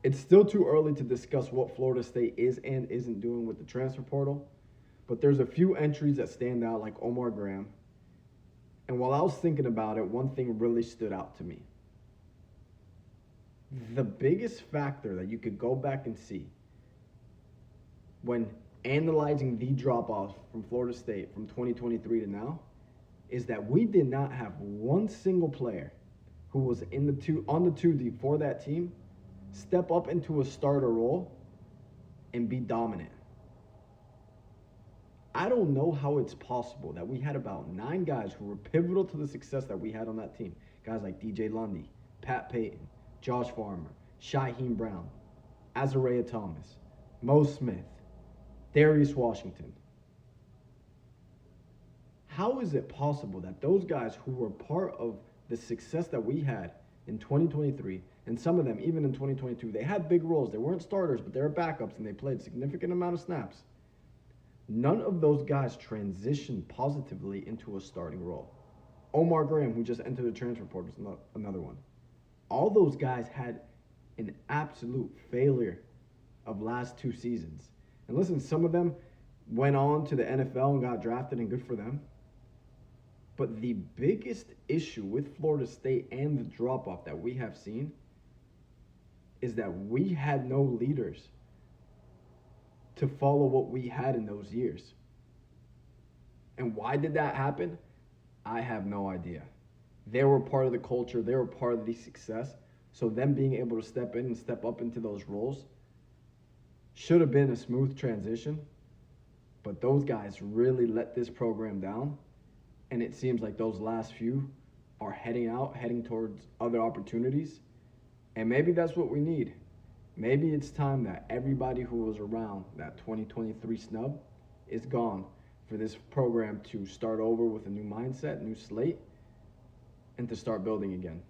It's still too early to discuss what Florida State is and isn't doing with the transfer portal, but there's a few entries that stand out, like Omar Graham. And while I was thinking about it, one thing really stood out to me. The biggest factor that you could go back and see when analyzing the drop-off from Florida State from 2023 to now is that we did not have one single player who was on the 2 deep for that team step up into a starter role and be dominant. I don't know how it's possible that we had about 9 guys who were pivotal to the success that we had on that team. Guys like DJ Lundy, Pat Payton, Josh Farmer, Shaheem Brown, Azariah Thomas, Mo Smith, Darius Washington. How is it possible that those guys who were part of the success that we had in 2023, and some of them even in 2022, they had big roles. They weren't starters, but they were backups, and they played a significant amount of snaps. None of those guys transitioned positively into a starting role. Omar Graham, who just entered the transfer portal, is another one. All those guys had an absolute failure of last 2 seasons. And listen, some of them went on to the NFL and got drafted, and good for them. But the biggest issue with Florida State and the drop-off that we have seen is that we had no leaders to follow what we had in those years. And why did that happen? I have no idea. They were part of the culture. They were part of the success. So them being able to step in and step up into those roles should have been a smooth transition. But those guys really let this program down. And it seems like those last few are heading towards other opportunities. And maybe that's what we need. Maybe it's time that everybody who was around that 2023 snub is gone for this program to start over with a new mindset, new slate, and to start building again.